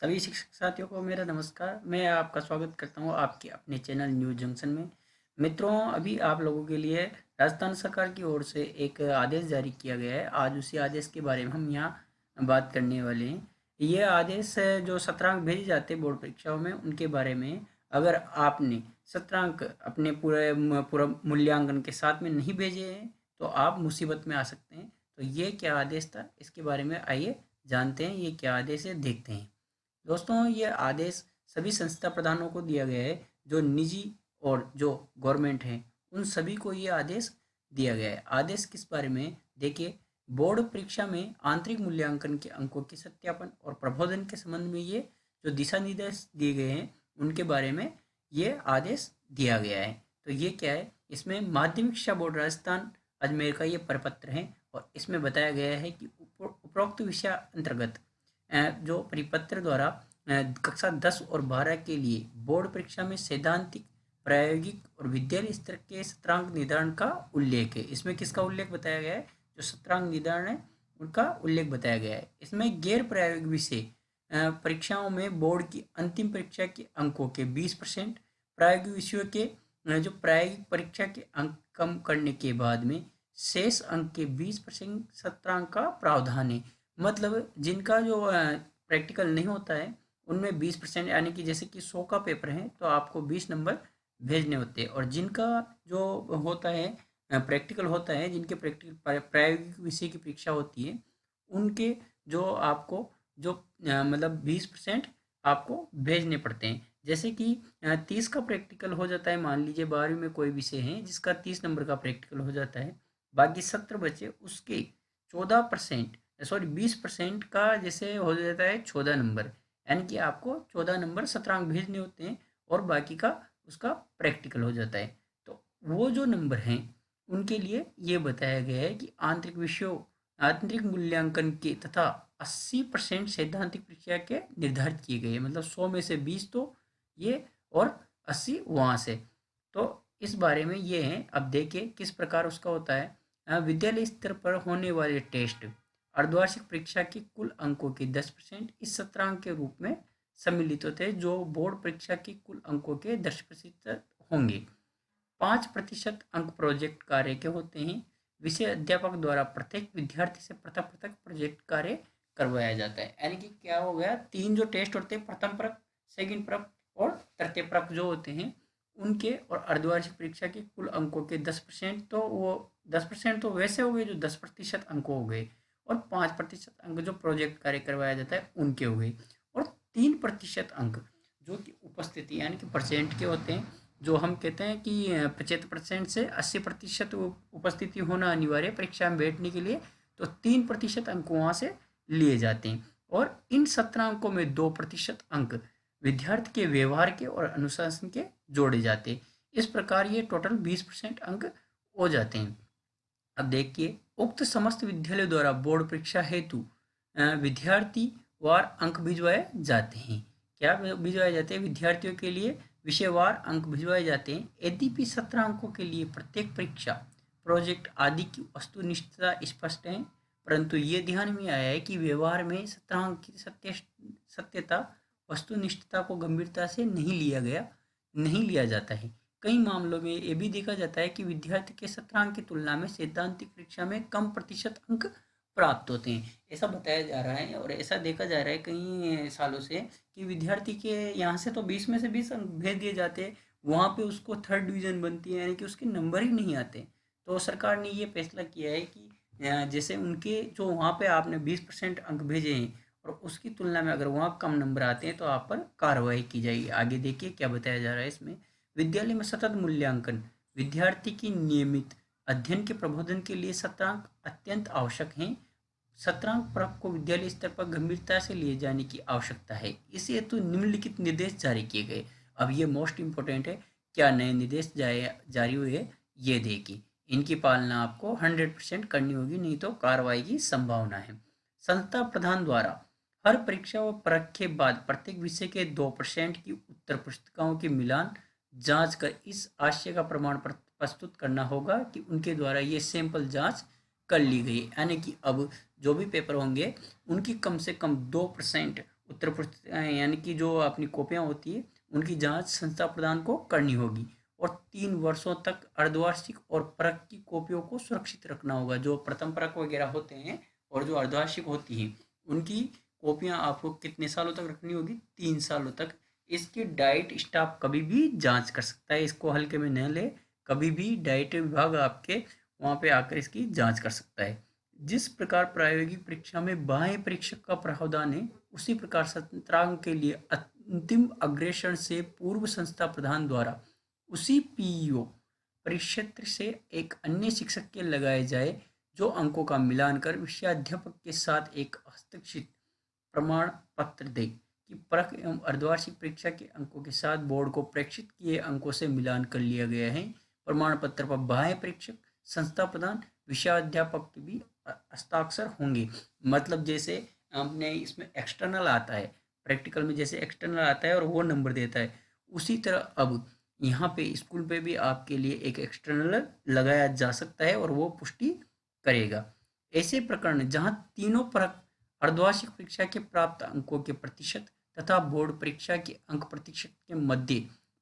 सभी शिक्षक साथियों को मेरा नमस्कार। मैं आपका स्वागत करता हूं आपके अपने चैनल न्यूज़ जंक्शन में। मित्रों, अभी आप लोगों के लिए राजस्थान सरकार की ओर से एक आदेश जारी किया गया है। आज उसी आदेश के बारे में हम यहाँ बात करने वाले हैं। ये आदेश है जो सत्रांक भेजे जाते हैं बोर्ड परीक्षाओं में, उनके बारे में। अगर आपने सत्रांक अपने पूरा मूल्यांकन के साथ में नहीं भेजे हैं तो आप मुसीबत में आ सकते हैं। तो ये क्या आदेश था, इसके बारे में आइए जानते हैं। ये क्या आदेश है, देखते हैं। दोस्तों, ये आदेश सभी संस्था प्रधानों को दिया गया है, जो निजी और जो गवर्नमेंट हैं, उन सभी को ये आदेश दिया गया है। आदेश किस बारे में, देखिए। बोर्ड परीक्षा में आंतरिक मूल्यांकन के अंकों के सत्यापन और प्रबोधन के संबंध में ये जो दिशा निर्देश दिए गए हैं, उनके बारे में ये आदेश दिया गया है। तो ये क्या है, इसमें माध्यमिक शिक्षा बोर्ड राजस्थान अजमेर का ये प्रपत्र है और इसमें बताया गया है कि उपरोक्त विषय अंतर्गत जो परिपत्र द्वारा कक्षा 10 और 12 के लिए बोर्ड परीक्षा में सैद्धांतिक, प्रायोगिक और विद्यालय स्तर के सत्रांक निर्धारण का उल्लेख है। इसमें किसका उल्लेख बताया गया है? जो सत्रांक निर्धारण है उनका उल्लेख बताया गया है। इसमें गैर प्रायोगिक विषय परीक्षाओं में बोर्ड की अंतिम परीक्षा के अंकों के 20%, प्रायोगिक विषयों के जो प्रायोगिक परीक्षा के अंक कम करने के बाद में शेष अंक के 20% सत्रांक का प्रावधान है। मतलब जिनका जो प्रैक्टिकल नहीं होता है उनमें 20%, यानी कि जैसे कि 100 का पेपर है तो आपको 20 नंबर भेजने होते हैं। और जिनका जो होता है प्रैक्टिकल होता है, जिनके प्रैक्टिकल प्रायोगिक विषय की परीक्षा होती है, उनके जो आपको जो मतलब 20% आपको भेजने पड़ते हैं। जैसे कि 30 का प्रैक्टिकल हो जाता है, मान लीजिए 12वीं में कोई विषय है जिसका 30 नंबर का प्रैक्टिकल हो जाता है, बाकी 70 बचे, उसके 14%, सॉरी 20% का जैसे हो जाता है 14 नंबर, यानी कि आपको 14 नंबर सत्रांक भेजने होते हैं और बाकी का उसका प्रैक्टिकल हो जाता है। तो वो जो नंबर हैं उनके लिए ये बताया गया है कि आंतरिक मूल्यांकन के तथा 80% सैद्धांतिक परीक्षा के निर्धारित किए गए हैं। मतलब 100 में से 20 तो ये और 80 वहाँ से। तो इस बारे में ये है। अब देखिए किस प्रकार उसका होता है। विद्यालय स्तर पर होने वाले टेस्ट अर्धवार्षिक परीक्षा के कुल अंकों के 10% इस सत्रांक के रूप में सम्मिलित होते हैं, जो बोर्ड परीक्षा के कुल अंकों के 10% होंगे। 5% अंक प्रोजेक्ट कार्य के होते हैं। विषय अध्यापक द्वारा प्रत्येक विद्यार्थी से पृथक पृथक प्रोजेक्ट कार्य करवाया जाता है। यानी कि क्या हो गया, 3 जो टेस्ट होते हैं, प्रथम परक, सेकंड परक और तृतीय परक जो होते हैं, उनके और अर्धवार्षिक परीक्षा के कुल अंकों के 10%, तो वो 10% तो वैसे हो गए जो 10% अंक हो गए, और 5% अंक जो प्रोजेक्ट कार्य करवाया जाता है उनके हो गए, और 3% अंक जो कि उपस्थिति यानी कि परसेंट के होते हैं। जो हम कहते हैं कि 75% से 80% उपस्थिति होना अनिवार्य है परीक्षा में बैठने के लिए, तो 3% अंक वहाँ से लिए जाते हैं। और इन 17 अंकों में 2% अंक विद्यार्थी के व्यवहार के और अनुशासन के जोड़े जाते हैं। इस प्रकार ये टोटल 20% अंक हो जाते हैं। अब देखिए, उक्त समस्त विद्यालय द्वारा बोर्ड परीक्षा हेतु विद्यार्थी वार अंक भिजवाए जाते हैं। क्या भिजवाए जाते हैं? विद्यार्थियों के लिए विषयवार अंक भिजवाए जाते हैं। यद्यपि 17 अंकों के लिए प्रत्येक परीक्षा, प्रोजेक्ट आदि की वस्तुनिष्ठता स्पष्ट है, परंतु ये ध्यान में आया है कि व्यवहार में 17 अंक की सत्यता, वस्तुनिष्ठता को गंभीरता से नहीं लिया जाता है। कई मामलों में ये भी देखा जाता है कि विद्यार्थी के 17 अंक की तुलना में सैद्धांतिक परीक्षा में कम प्रतिशत अंक प्राप्त होते हैं। ऐसा बताया जा रहा है और ऐसा देखा जा रहा है कई सालों से कि विद्यार्थी के यहाँ से तो 20 में से 20 अंक भेज दिए जाते हैं, वहाँ पे उसको थर्ड डिवीज़न बनती है, यानी कि उसके नंबर ही नहीं आते। तो सरकार ने ये फैसला किया है कि जैसे उनके जो वहाँ पे आपने 20% अंक भेजे हैं और उसकी तुलना में अगर वहाँ कम नंबर आते हैं तो आप पर कार्रवाई की जाएगी। आगे देखिए क्या बताया जा रहा है इसमें। विद्यालय में सतत मूल्यांकन, विद्यार्थी की नियमित अध्ययन के प्रबोधन के लिए सत्रांक अत्यंत आवश्यक हैं। सत्रांक परख को विद्यालय स्तर पर गंभीरता से लिए जाने की आवश्यकता है। इस हेतु निम्नलिखित निर्देश जारी किए गए। अब ये मोस्ट इम्पोर्टेंट है। क्या नए निर्देश जारी हुए, ये देखिए। इनकी पालना आपको 100% करनी होगी, नहीं तो कार्रवाई की संभावना है। संस्था प्रधान द्वारा हर परीक्षा व परख के बाद प्रत्येक विषय के 2% की उत्तर पुस्तिकाओं की मिलान जांच कर इस आशय का प्रमाण पत्र प्रस्तुत करना होगा कि उनके द्वारा ये सैंपल जांच कर ली गई। यानी कि अब जो भी पेपर होंगे उनकी कम से कम 2% उत्तर यानी कि जो अपनी कॉपियाँ होती है उनकी जांच संस्था प्रधान को करनी होगी। और 3 वर्षों तक अर्धवार्षिक और परख की कॉपियों को सुरक्षित रखना होगा। जो प्रथम परख वगैरह होते हैं और जो अर्धवार्षिक होती हैं उनकी कॉपियाँ आपको कितने सालों तक रखनी होगी? 3 सालों तक। इसकी डाइट स्टाफ कभी भी जांच कर सकता है, इसको हल्के में न ले। कभी भी डाइट विभाग आपके वहाँ पे आकर इसकी जांच कर सकता है। जिस प्रकार प्रायोगिक परीक्षा में बाह्य परीक्षक का प्रावधान है, उसी प्रकार सत्रांक के लिए अंतिम अग्रेषण से पूर्व संस्था प्रधान द्वारा उसी पीईओ परिक्षेत्र से एक अन्य शिक्षक के लगाए जाए, जो अंकों का मिलान कर विषयाध्यापक के साथ एक हस्तक्षित प्रमाण पत्र दे कि परख एवं अर्धवार्षिक परीक्षा के अंकों के साथ बोर्ड को प्रेक्षित किए अंकों से मिलान कर लिया गया है। प्रमाण पत्र पर बाह्य परीक्षक, संस्था प्रधान, विषयाध्यापक के भी हस्ताक्षर होंगे। मतलब जैसे आपने इसमें एक्सटर्नल आता है, प्रैक्टिकल में जैसे एक्सटर्नल आता है और वो नंबर देता है, उसी तरह अब यहाँ पे स्कूल पे भी आपके लिए एक एक्सटर्नल लगाया जा सकता है और वो पुष्टि करेगा। ऐसे प्रकरण जहाँ तीनों परख, अर्धवार्षिक परीक्षा के प्राप्त अंकों के प्रतिशत तथा बोर्ड परीक्षा के अंक प्रतिशत के मध्य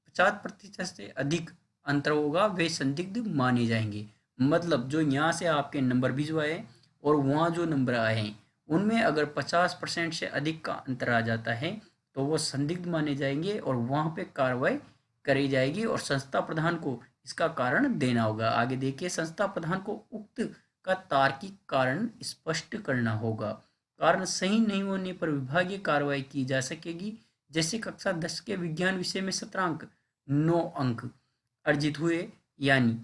50% से अधिक अंतर होगा, वे संदिग्ध माने जाएंगे। मतलब जो यहाँ से आपके नंबर भिजवाए और वहाँ जो नंबर आए हैं उनमें अगर 50% से अधिक का अंतर आ जाता है तो वो संदिग्ध माने जाएंगे और वहाँ पे कार्रवाई करी जाएगी और संस्था प्रधान को इसका कारण देना होगा। आगे देखिए, संस्था प्रधान को उक्त का तार्किक कारण स्पष्ट करना होगा। कारण सही नहीं होने पर विभागीय कार्रवाई की जा सकेगी। जैसे कक्षा 10 के विज्ञान विषय में सत्रांक 9 अंक अर्जित हुए, यानी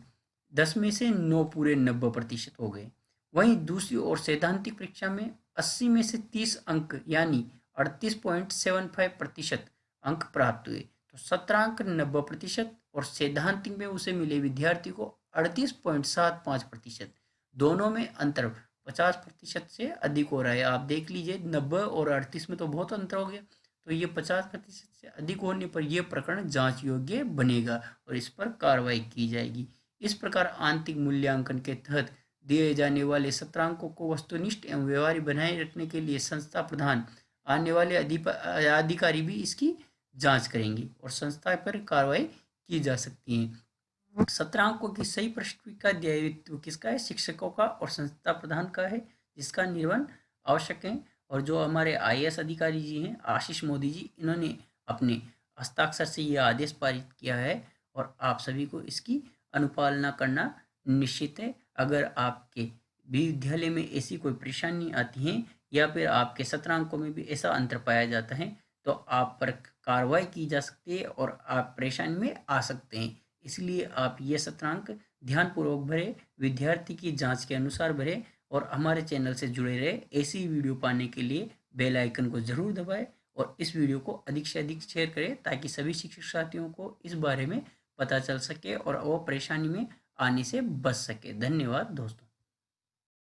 10 में से 9 पूरे 90% हो गए। वहीं दूसरी ओर सैद्धांतिक परीक्षा में 80 में से 30 अंक यानी 38.75% अंक प्राप्त हुए, तो सत्रांक 90% और सैद्धांतिक में उसे मिले विद्यार्थी को 38.75%। दोनों में अंतर 50% से अधिक हो रहा है। आप देख लीजिए, 90 और 38 में तो बहुत अंतर हो गया, तो ये 50% से अधिक होने पर यह प्रकरण जांच योग्य बनेगा और इस पर कार्रवाई की जाएगी। इस प्रकार आंतरिक मूल्यांकन के तहत दिए जाने वाले सत्रांकों को वस्तुनिष्ठ एवं व्यवहारिक बनाए रखने के लिए संस्था प्रधान, आने वाले अधिकारी भी इसकी जांच करेंगे और संस्था पर कार्रवाई की जा सकती है। सत्रांकों की सही प्रस्तुति का दायित्व किसका है? शिक्षकों का और संस्था प्रधान का है, जिसका निर्वहन आवश्यक है। और जो हमारे आईएएस अधिकारी जी हैं, आशीष मोदी जी, इन्होंने अपने हस्ताक्षर से यह आदेश पारित किया है और आप सभी को इसकी अनुपालना करना निश्चित है। अगर आपके भी विद्यालय में ऐसी कोई परेशानी आती है या फिर आपके सत्रांकों में भी ऐसा अंतर पाया जाता है तो आप पर कार्रवाई की जा सकती है और आप परेशानी में आ सकते हैं। इसलिए आप ये सत्रांक ध्यानपूर्वक भरें, विद्यार्थी की जांच के अनुसार भरें और हमारे चैनल से जुड़े रहे। ऐसी वीडियो पाने के लिए बेल आइकन को ज़रूर दबाएं और इस वीडियो को अधिक से अधिक शेयर करें ताकि सभी शिक्षक साथियों को इस बारे में पता चल सके और वो परेशानी में आने से बच सके। धन्यवाद दोस्तों।